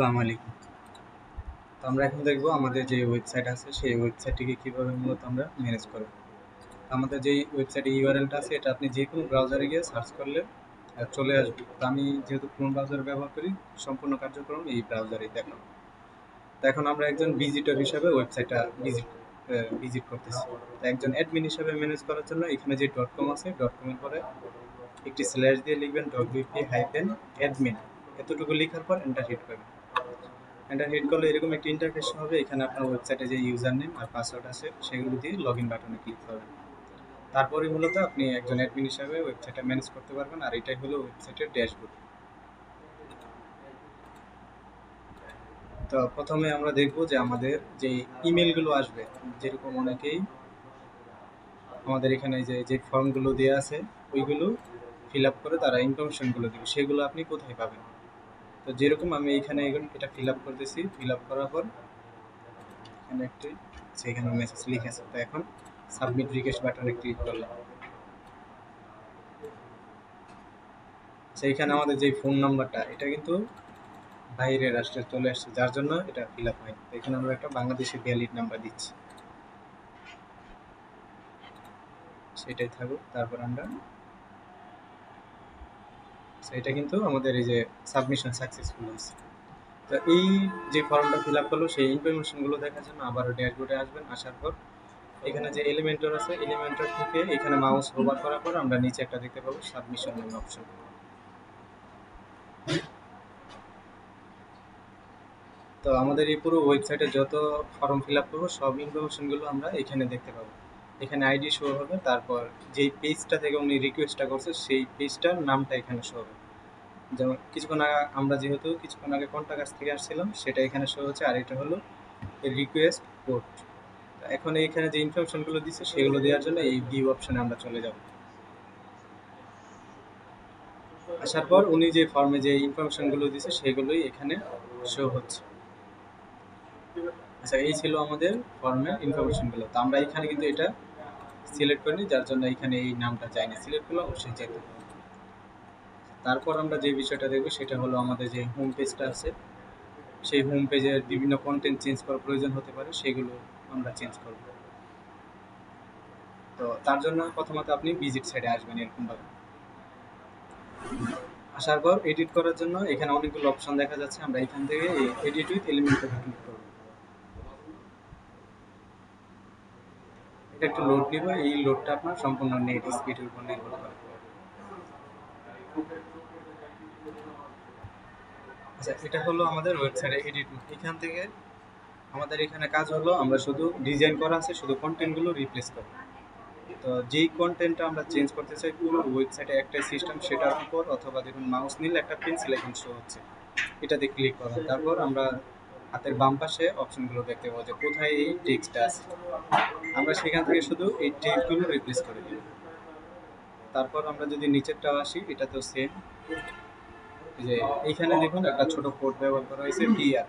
আসসালামু আলাইকুম। তো আমরা এখন দেখব আমাদের যে ওয়েবসাইট আছে সেই ওয়েবসাইটটিকে কিভাবে মূলত আমরা ম্যানেজ করব। তো আমাদের যেই ওয়েবসাইটে ইউআরএলটা আছে এটা আপনি যে কোনো ব্রাউজারে গিয়ে সার্চ করলে চলে আসবে। তো আমি যেহেতু ক্রোম ব্রাউজার ব্যবহার করি, সম্পূর্ণ কার্যক্রম এই ব্রাউজারেই দেখাবো। তো এখন আমরা একজন ভিজিটর হিসাবে ওয়েবসাইটটা ভিজিট করতেছি। তো একজন অ্যাডমিন হিসাবে ম্যানেজ করার জন্য এখানে যে ডট কম আছে, ডট কমের পরে একটি স্ল্যাশ দিয়ে লিখবেন wp-admin, এতটুকু লেখার পর এন্টার হিট করবেন। এন্টার হিট করলে এরকম একটি ইন্টারফেস হবে। এখানে আপনার ওয়েবসাইটে যে ইউজার নেম আর পাসওয়ার্ড আছে সেগুলো দিয়ে লগ ইন বাটনে ক্লিক করবেন। তারপরে মূলত আপনি একজন অ্যাডমিন হিসাবে ওয়েবসাইটটা ম্যানেজ করতে পারবেন। আর এটাই হলো ওয়েবসাইটের ড্যাশবোর্ড। তো প্রথমে আমরা দেখব যে আমাদের যে ইমেলগুলো আসবে, যেরকম অনেকেই আমাদের এখানে যে যে ফর্মগুলো দেওয়া আছে ওইগুলো ফিল আপ করে তারা ইনফরমেশনগুলো দেবে, সেগুলো আপনি কোথায় পাবেন। তো যেরকম আমি এখানে এটা ফিল আপ করতেছি, ফিল আপ করার পর এখানে একটি সেখানে মেসেজ লিখেছে। তো এখন সাবমিট রিকোয়েস্ট বাটনে ক্লিক করলাম। সেইখানে আমাদের যে ফোন নাম্বারটা এটা কিন্তু বাইরের রাষ্ট্রে চলে আসছে, যার জন্য এটা ফিল আপ হয়। এখানে আমরা একটা বাংলাদেশি ভ্যালিড নাম্বার দিচ্ছি, সেটাই থাকুক। তারপর আমরা এটা কিন্তু আমাদের এই যে সাবমিশন সাকসেসফুল হয়েছে। তো এই যে ফর্মটা ফিল আপ করলো সেই ইনফরমেশনগুলো দেখার জন্য আবার ড্যাশবোর্ডে আসবেন। আসার পর এখানে যে এলিমেন্টর আছে এলিমেন্টর থেকে এখানে মাউস হোভার করার পর আমরা নিচে একটা দেখতে পাবো সাবমিশন নামে অপশন। তো আমাদের এই পুরো ওয়েবসাইটে যত ফর্ম ফিল আপ করবো সব ইনফরমেশনগুলো আমরা এখানে দেখতে পাবো। এখানে আইডি শো হবে, তারপর যেই পেজটা থেকে উনি রিকোয়েস্টটা করছে সেই পেজটার নামটা এখানে শো হবে। যেমন কিছুক্ষণ আগে আমরা যেহেতু কিছুক্ষণ আগে কোনটা কাছ থেকে আসছিলাম সেটা এখানে শো হচ্ছে, আর এটা হলো রিকোয়েস্ট কোড। এখন এইখানে যে ইনফরমেশনগুলো দিচ্ছে সেগুলো দেওয়ার জন্য এই ভিউ অপশনে আমরা চলে যাব। আসার পর উনি যে ফর্মে যে ইনফরমেশনগুলো দিচ্ছে সেগুলোই এখানে শো হচ্ছে। আচ্ছা, এই ছিল আমাদের ফর্মের ইনফরমেশনগুলো। তো আমরা এখানে কিন্তু এটা সিলেক্ট করিনি, যার জন্য এখানে এই নামটা চাইনি। সিলেক্ট করলে অবশ্যই যেতে হবে। তারপর আমরা যে বিষয়টা দেখব সেটা হলো আমাদের যে হোম পেজটা আছে সেই হোম পেজের বিভিন্ন কন্টেন্ট চেঞ্জ করার প্রয়োজন হতে পারে, সেগুলো আমরা চেঞ্জ করব। তো তার জন্য প্রথমত আপনি ভিজিট সাইডে আসবেন এরকমভাবে। আসার পর এডিট করার জন্য এখানে অনেকগুলো অপশন দেখা যাচ্ছে। আমরা এখান থেকে এই এডিট উইথ এলিমেন্টে ক্লিক করব। এটা একটু লোড নিবে, এই লোডটা আপনার সম্পূর্ণ নেট স্পিডের উপর নির্ভর করে। আচ্ছা, এটা হলো আমাদের ওয়েবসাইটে এডিট। এখান থেকে আমাদের এখানে কাজ হলো আমরা শুধু ডিজাইন করা আছে, শুধু কন্টেন্টগুলো রিপ্লেস করব। তো যেই কন্টেন্টটা আমরা চেঞ্জ করতে চাই পুরো ওয়েবসাইটে একটাই সিস্টেম, সেটার উপর অথবা দেখুন মাউস নিলে একটা পেন্সিল এখন শো হচ্ছে, এটাতে ক্লিক করুন। তারপর আমরা হাতের বাম পাশে অপশনগুলো দেখতে পাবো যে কোথায় এই টেক্সটটা আছে, আমরা সেখান থেকে শুধু এই টেক্সটগুলো রিপ্লেস করে দিই। তারপর আমরা যদি নিচেরটাও আসি, এটাতেও সেম। যে এইখানে দেখুন একটা ছোট কোড ব্যবহার করা হয়েছে টিআর।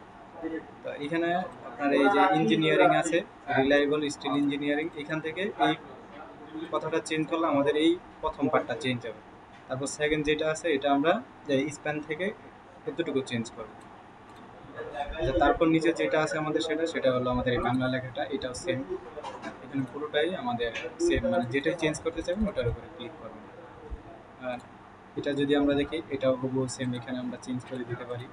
তো এখানে আপনার এই যে ইঞ্জিনিয়ারিং আছে, রিলায়েবল স্টিল ইঞ্জিনিয়ারিং, এখান থেকে এই কথাটা চেঞ্জ করলে আমাদের এই প্রথম পার্টটা চেঞ্জ হবে। তারপর সেকেন্ড যেটা আছে এটা আমরা স্প্যান থেকে এতটুকু চেঞ্জ করব। আচ্ছা, তারপর নিচে যেটা আছে আমাদের সেটা হলো আমাদের এই বাংলা লেখাটা, এটাও সেম। এখানে পুরোটাই আমাদের সেম, মানে যেটাই চেঞ্জ করতে চাইবেন ওটার উপরে ক্লিক করবেন। আর এটা যদি আমরা দেখি এটাও হুবহু সেম, এখানে আমরা চেঞ্জ করে দিতে পারি।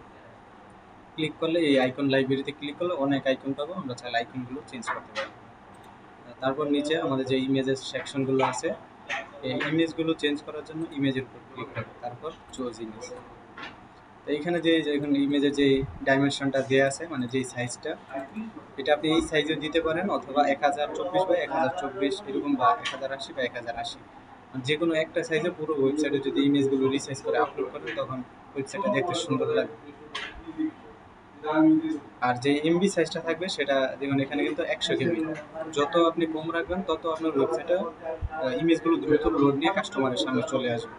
ক্লিক করলে এই আইকন লাইব্রেরিতে ক্লিক করলে অনেক আইকন পাবো, আমরা চাইলে আইকনগুলো চেঞ্জ করতে পারি। তারপর নিচে আমাদের যে ইমেজের সেকশনগুলো আছে এই ইমেজগুলো চেঞ্জ করার জন্য ইমেজের উপর ক্লিক করবে, তারপর চুজ ইমেজ। তো এইখানে যে এখন ইমেজের যে ডাইমেনশনটা দেওয়া আছে, মানে যেই সাইজটা, এটা আপনি এই সাইজে দিতে পারেন অথবা 1024 বাই 1024 এরকম, বা 1080 বা 1080, যে কোনো একটা সাইজে পুরো ওয়েবসাইটে যদি ইমেজগুলো রিসাইজ করে আপলোড করেন তখন ওয়েবসাইটটা দেখতে সুন্দর লাগবে। আর যে এমবি সাইজটা থাকবে সেটা দেখুন এখানে কিন্তু 100 কেবি। যত আপনি কম রাখবেন তত আপনার ওয়েবসাইটে ইমেজগুলো দ্রুত লোড নিয়ে কাস্টমারের সামনে চলে আসবে।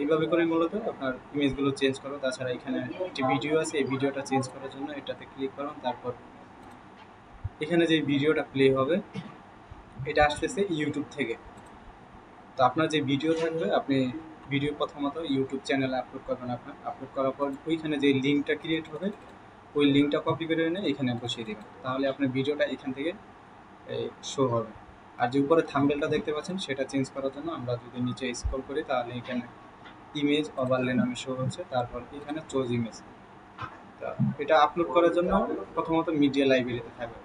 এইভাবে করে মূলত আপনার ইমেজগুলো চেঞ্জ করো। তাছাড়া এখানে একটি ভিডিও আছে, এই ভিডিওটা চেঞ্জ করার জন্য এটাতে ক্লিক করুন। তারপর এখানে যে ভিডিওটা প্লে হবে এটা আসতেছে ইউটিউব থেকে। তো আপনার যে ভিডিও থাকবে আপনি ভিডিও প্রথমত ইউটিউব চ্যানেলে আপলোড করবেন। আপনার আপলোড করার পর ওইখানে যে লিঙ্কটা ক্রিয়েট হবে ওই লিঙ্কটা কপি করে এনে এখানে বসিয়ে দেবেন, তাহলে আপনার ভিডিওটা এখান থেকে শো হবে। আর যে উপরে থাম্বনেলটা দেখতে পাচ্ছেন সেটা চেঞ্জ করার জন্য আমরা যদি নিচে স্ক্রল করি তাহলে এখানে ইমেজ ওভারলে নামে শো হচ্ছে, তারপর এখানে চুজ ইমেজ। তা এটা আপলোড করার জন্য প্রথমত মিডিয়া লাইব্রেরিতে থাকবে,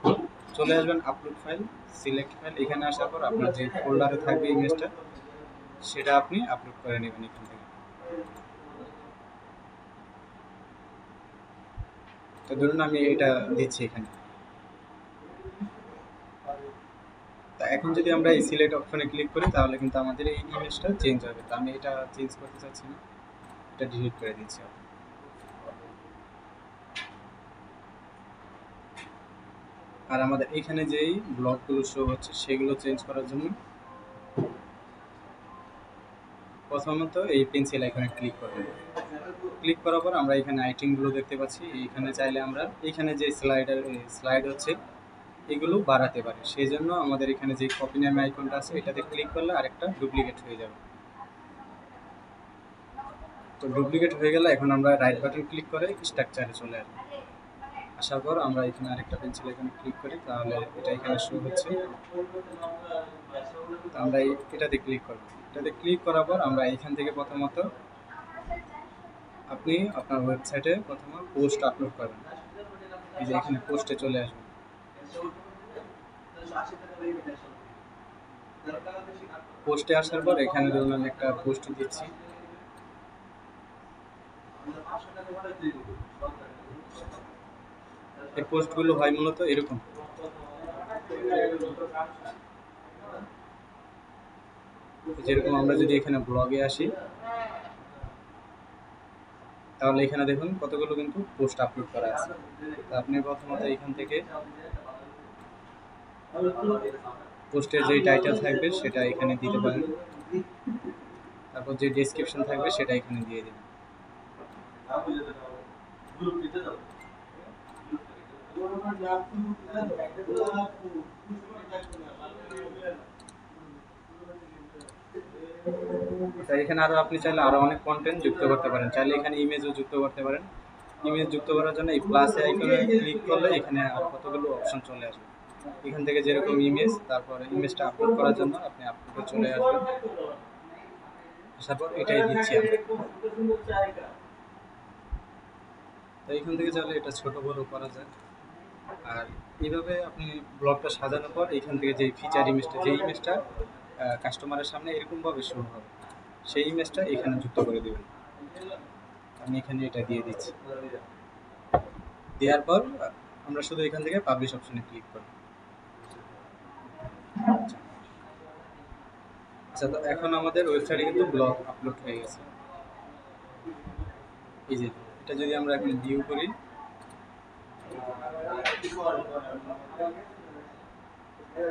চলে আসবেন আপলোড ফাইল, সিলেক্ট ফাইল, এখানে আসার পর আপনার যে ফোল্ডারে থাকবে ইমেজটা সেটা আপনি আপলোড করে নেবেন এখান থেকে। তো ধরুন আমি এটা দিচ্ছি এখানে। তা এখন যদি আমরা এই সিলেক্ট অপশনে ক্লিক করি তাহলে কিন্তু আমাদের এই ইমেজটা চেঞ্জ হবে। তো আমি এটা চেঞ্জ করতে চাচ্ছি না, এটা ডিলিট করে দিচ্ছি। আর আমাদের এখানে যেই ব্লকগুলো শো হচ্ছে সেগুলো চেঞ্জ করার জন্য প্রথমত এই পেন্সিল আইকনে ক্লিক করব। ক্লিক করার পর আমরা এখানে আইটেমগুলো দেখতে পাচ্ছি, এইখানে চাইলে আমরা এখানে যে স্লাইড হচ্ছে এগুলো বাড়াতে পারি। সেই জন্য আমাদের এখানে যে কপি নামে আইকনটা আছে এটাতে ক্লিক করলে আরেকটা ডুপ্লিকেট হয়ে যাবে। তো ডুপ্লিকেট হয়ে গেলে এখন আমরা রাইট বাটন ক্লিক করে স্ট্রাকচারে চলে আসবো। আসার পর আমরা এখানে আরেকটা পেন্সিল এখানে ক্লিক করি তাহলে এটা এখানে শো হচ্ছে। তো আমরা এটাতে ক্লিক করব। এটাতে ক্লিক করার পর আমরা এখান থেকে প্রথমত আপনি আপনার ওয়েবসাইটে প্রথমে পোস্ট আপলোড করবেন। এই যে এখানে পোস্টে চলে আসবেন। পোস্টে আসার পর এখানে ধরুন আমি একটা পোস্ট দিচ্ছি। এই পোস্টগুলো হয় মূলত এরকম, যেরকম আমরা যদি এখানে ব্লগে আসি তাহলে এখানে দেখুন কতগুলো কিন্তু পোস্ট আপলোড করা আছে। তো আপনি প্রথমত এখান থেকে পোস্টের যে টাইটেল থাকবে সেটা এখানে দিতে পারেন, তারপর যে ডেসক্রিপশন থাকবে সেটা এখানে দিয়ে দিন। এখানে আরো আপনি চাইলে আরো অনেক কন্টেন্ট যুক্ত করতে পারেন, চাইলে এখানে ইমেজও যুক্ত করতে পারেন। ইমেজ যুক্ত করার জন্য এই প্লাস আইকনে ক্লিক করলে এখানে আর কতগুলো অপশন চলে আসবে। এখান থেকে যেরকম ইমেজ, তারপরে ইমেজটা আপলোড করার জন্য আপনি আপলোডে চলে আসবেন। আসার পর এটাই দিচ্ছি আমরা। তো এখান থেকে চাইলে এটা ছোট বড় করা যায়। আর এইভাবে আপনি ব্লগটা সাজানোর পর এখান থেকে যে ফিচার ইমেজটা, যে ইমেজটা কাস্টমারের সামনে এরকমভাবে শো হবে সেই ইমেজটা এখানে যুক্ত করে দেবেন। আমি এখানে এটা দিয়ে দিচ্ছি। দেওয়ার পর আমরা শুধু এখান থেকে পাবলিশ অপশনে ক্লিক করব। আচ্ছা, তো এখন আমাদের ওয়েবসাইটে কিন্তু ব্লগ আপলোড হয়ে গেছে। এই যে এটা যদি আমরা এখন ভিউ করি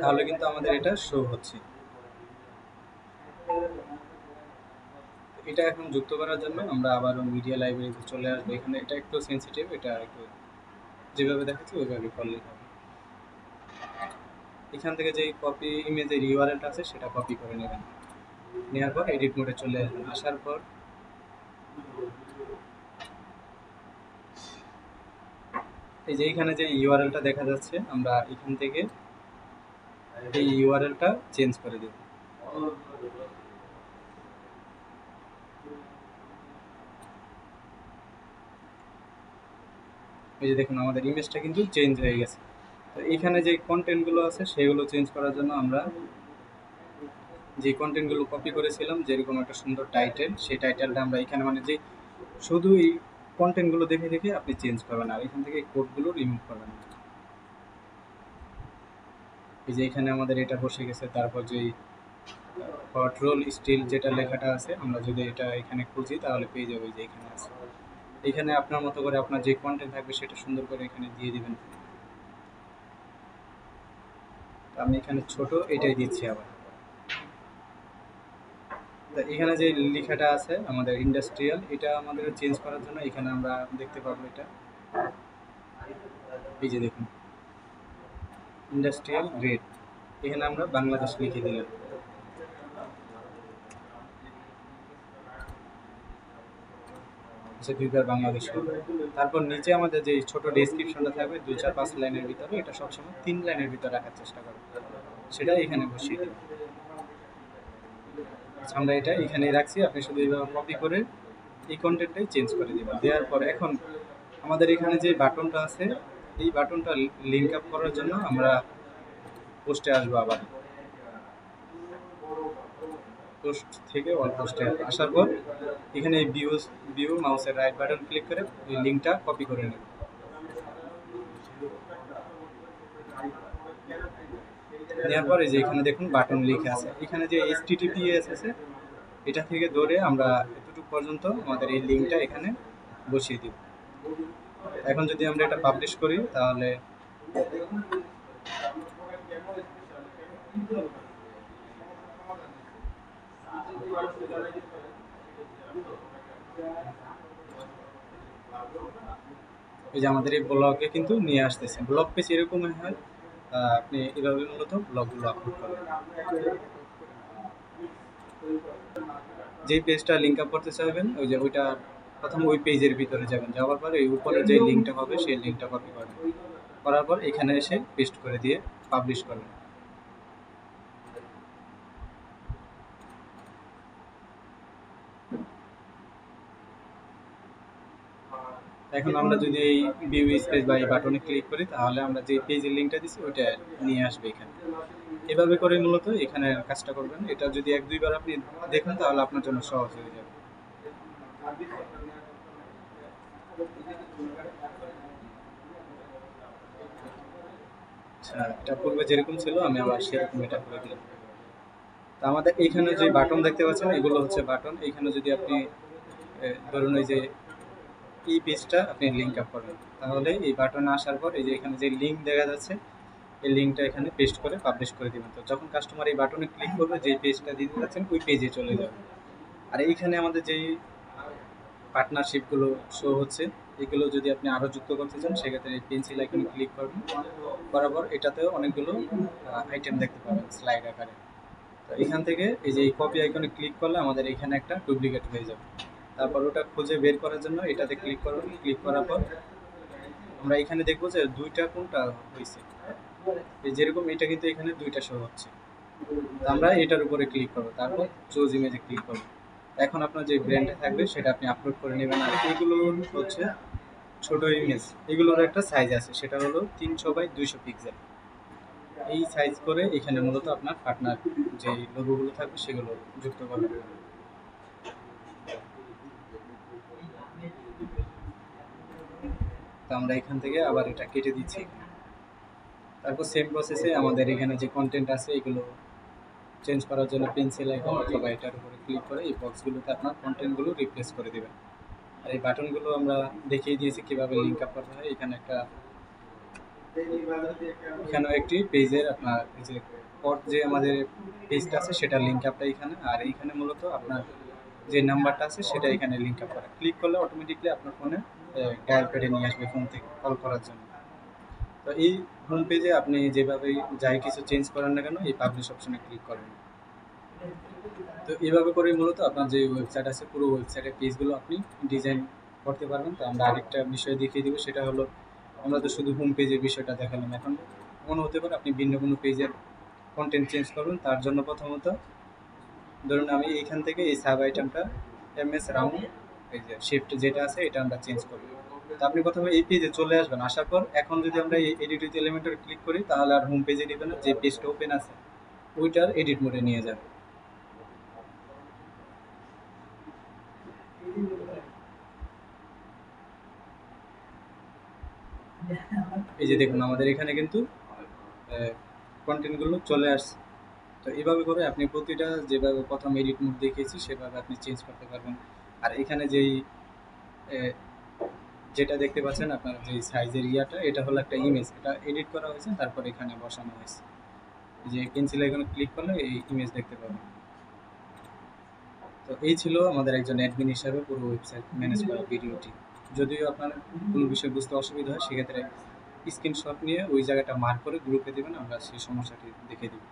তাহলে কিন্তু আমাদের এটা শো হচ্ছে। এটা এখন যুক্ত করার জন্য আমরা আবারও মিডিয়া লাইব্রেরিতে চলে আসবো। এখানে এটা একটু সেন্সিটিভ, এটা একটু যেভাবে দেখাচ্ছি ওইভাবে করলেই হবে। এখান থেকে যে কপি ইমেজের ইউআরএলটা আছে সেটা কপি করে নেবেন, নেওয়ার পর এডিট মোডে চলে আসবেন। আসার পর এই যে এখানে যে ইউআরএলটা দেখা যাচ্ছে আমরা এখান থেকে এই ইউআরএলটা চেঞ্জ করে দেব। এই যে দেখুন আমাদের ইমেজটা কিন্তু চেঞ্জ হয়ে গেছে। তো এখানে যে কন্টেন্টগুলো আছে সেগুলো চেঞ্জ করার জন্য আমরা যে কন্টেন্টগুলো কপি করেছিলাম, যেরকম একটা সুন্দর টাইটেল, সেই টাইটেলটা আমরা এখানে মানে যে শুধু এই কন্টেন্টগুলো দেখে দেখে আপনি চেঞ্জ করবেন, আর এখান থেকে কোডগুলো রিমুভ করবেন। এই যে এখানে আমাদের এটা বসে গেছে। তারপর যেই হট রোল স্টিল যেটা লেখাটা আছে আমরা যদি এটা এখানে খুঁজি তাহলে পেয়ে যাবো। যে এখানে আছে, এখানে আপনার মতো করে আপনার যে কন্টেন্ট থাকবে সেটা সুন্দর করে এখানে দিয়ে দিবেন। আমি এখানে ছোট এটাই দিচ্ছি আবার। তো এখানে যে লেখাটা আছে আমাদের ইন্ডাস্ট্রিয়াল, এটা আমাদের চেঞ্জ করার জন্য এখানে আমরা দেখতে পাবো এটা। এই যে দেখুন ইন্ডাস্ট্রিয়াল গ্রেড, এখানে আমরা বাংলাদেশ লিখে দিলাম। হচ্ছে 2 বার বাংলাদেশ হবে। তারপর নিচে আমাদের যে ছোট ডেসক্রিপশনটা থাকবে 2 4 5 লাইনের ভিতরে, এটা সবসময় 3 লাইনের ভিতরে রাখার চেষ্টা করবে, সেটা এখানে বসিয়ে দিন। আচ্ছা, আমরা এটা এখানেই রাখছি, আপনি শুধু এইভাবে কপি করে এই কন্টেন্টটাই চেঞ্জ করে দিবেন। দেওয়ার পর এখন আমাদের এখানে যে বাটনটা আছে, এই বাটনটা লিঙ্ক আপ করার জন্য আমরা পোস্টে আসবো। আবার পোস্ট থেকে অল পোস্টে আসার পর এখানে এই ভিউ মাউসের রাইট বাটন ক্লিক করে এই লিঙ্কটা কপি করে নেব। নেওয়ার পরে যে এখানে দেখুন বাটন লিখে আছে, এখানে যে HTTPS আছে এটা থেকে ধরে আমরা এতটুকু পর্যন্ত আমাদের এই লিঙ্কটা এখানে বসিয়ে দিব। এখন যদি আমরা এটা পাবলিশ করি তাহলে এই যে আমাদের এই ব্লগে কিন্তু নিয়ে আসতেছে। ব্লগ পেজ এরকমই হয়, আপনি এভাবে মূলত ব্লগগুলো আপলোড করবেন। যেই পেজটা লিঙ্ক আপ করতে চাইবেন ওই যে ওইটা প্রথম ওই পেজের ভিতরে যাবেন, যাওয়ার পরে এই উপরে যে লিঙ্কটা হবে সেই লিঙ্কটা কপি করবেন, করার পর এখানে এসে পেস্ট করে দিয়ে পাবলিশ করবেন। এখন আমরা যদি এই ভিউ স্পেস বা এই বাটনে ক্লিক করি তাহলে আমরা যে পেজের লিঙ্কটা দিচ্ছি ওইটা নিয়ে আসবে এখানে। এভাবে করে মূলত এখানে কাজটা করবেন। এটা যদি 1 2 বার আপনি দেখেন তাহলে আপনার জন্য সহজ হয়ে যাবে। আচ্ছা, এটা পূর্বে যেরকম ছিল আমি আবার সেরকম এটা করে দিলাম। তো আমাদের এইখানে যে বাটন দেখতে পাচ্ছেন এগুলো হচ্ছে বাটন। এইখানে যদি আপনি ধরুন এই যে এই পেজটা আপনি লিঙ্ক আপ করবেন, তাহলে এই বাটনে আসার পর এই যে এখানে যে লিঙ্ক দেখা যাচ্ছে এই লিঙ্কটা এখানে পেস্ট করে পাবলিশ করে দিবেন। তো যখন কাস্টমার এই বাটনে ক্লিক করবে যে পেজটা দিতে যাচ্ছেন ওই পেজে চলে যাবে। আর এইখানে আমাদের যেই পার্টনারশিপগুলো শো হচ্ছে এগুলো যদি আপনি আরও যুক্ত করতে চান সেক্ষেত্রে এই পেন্সিল আইকনে ক্লিক করবেন, করার পর এটাতেও অনেকগুলো আইটেম দেখতে পাবেন স্লাইড আকারে। তো এখান থেকে এই যে কপি আইকনে ক্লিক করলে আমাদের এখানে একটা ডুপ্লিকেট হয়ে যাবে। তারপর ওটা খুঁজে বের করার জন্য এটাতে ক্লিক করবেন, ক্লিক করার পর আমরা এখানে দেখবো যে দুইটা কোনটা হয়েছে। এই যেরকম এটা কিন্তু এখানে দুইটা শো হচ্ছে, তো আমরা এটার উপরে ক্লিক করবো, তারপর চুজ ইমেজে ক্লিক করবো। এখন আপনার যে ব্র্যান্ডে থাকবে সেটা আপনি আপলোড করে নেবেন। আর এইগুলো হচ্ছে ছোট ইমেজ, এগুলোর একটা সাইজ আছে, সেটা হলো 300 বাই 200 পিক্সেল। এই সাইজ করে এখানে মূলত আপনার পার্টনার যে লোগোগুলো থাকবে সেগুলো যুক্ত করবেন। তো আমরা এখান থেকে আবার এটা কেটে দিচ্ছি। তারপর সেম প্রসেসে আমাদের এখানে যে কন্টেন্ট আছে এগুলো চেঞ্জ করার জন্য পেন্সিল আইকন অথবা এটার উপরে ক্লিক করে এই বক্সগুলোতে আপনার কন্টেন্টগুলো রিপ্লেস করে দেবেন। আর এই বাটনগুলো আমরা দেখিয়ে দিয়েছি কীভাবে লিঙ্ক আপ করতে হয়। এখানেও একটি পেজের আপনার এই যে পট যে আমাদের পেজটা আছে সেটা লিঙ্ক আপটা এখানে, আর এইখানে মূলত আপনার যে নাম্বারটা আছে সেটা এখানে লিঙ্ক আপ করা। ক্লিক করলে অটোমেটিকলি আপনার ফোনে ডায়াল প্যাডে নিয়ে আসবে ফোন থেকে কল করার জন্য। তো এই হোম পেজে আপনি যেভাবেই যাই কিছু চেঞ্জ করেন না কেন এই পাবলিশ অপশনে ক্লিক করবেন। তো এইভাবে করে মূলত আপনার যে ওয়েবসাইট আছে পুরো ওয়েবসাইটের পেজগুলো আপনি ডিজাইন করতে পারবেন। তো আমরা আরেকটা বিষয় দেখিয়ে দিব, সেটা হলো আমরা তো শুধু হোম পেজের বিষয়টা দেখালাম, এখন মনে হতে পারে আপনি ভিন্ন কোনো পেজের কন্টেন্ট চেঞ্জ করবেন। তার জন্য প্রথমত ধরুন আমি এইখান থেকে এই সাব আইটেমটা MS রাউন্ড এই যে শিফট যেটা আছে এটা আমরা চেঞ্জ করব। তো আপনি প্রথমে এই পেজে চলে আসবেন, আসার পর এখন যদি আমরা এই এডিট উইথ এলিমেন্টে ক্লিক করি তাহলে আর হোম পেজে নেবে না, যে পেজটা ওপেন আছে ওইটার এডিট মোডে নিয়ে যাবে। এই যে দেখুন আমাদের এখানে কিন্তু কন্টেন্টগুলো চলে আসছে। তো এইভাবে করে আপনি প্রতিটা যেভাবে প্রথম এডিট মোড দেখিয়েছি সেভাবে আপনি চেঞ্জ করতে পারবেন। আর এখানে যেই যেটা দেখতে পাচ্ছেন আপনার যে সাইজের ইয়াটা এটা হলো একটা ইমেজ, এটা এডিট করা হয়েছে তারপর এখানে বসানো হয়েছে। যে পেন্সিল আইকনে ক্লিক করলে এই ইমেজ দেখতে পাবেন। তো এই ছিল আমাদের একজন অ্যাডমিন হিসাবে পুরো ওয়েবসাইট ম্যানেজ করা ভিডিওটি। যদিও আপনার কোনো বিষয় বুঝতে অসুবিধা হয় সেক্ষেত্রে স্ক্রিনশট নিয়ে ওই জায়গাটা মার্ক করে গ্রুপে দেবেন, আমরা সেই সমস্যাটি দেখে দিব।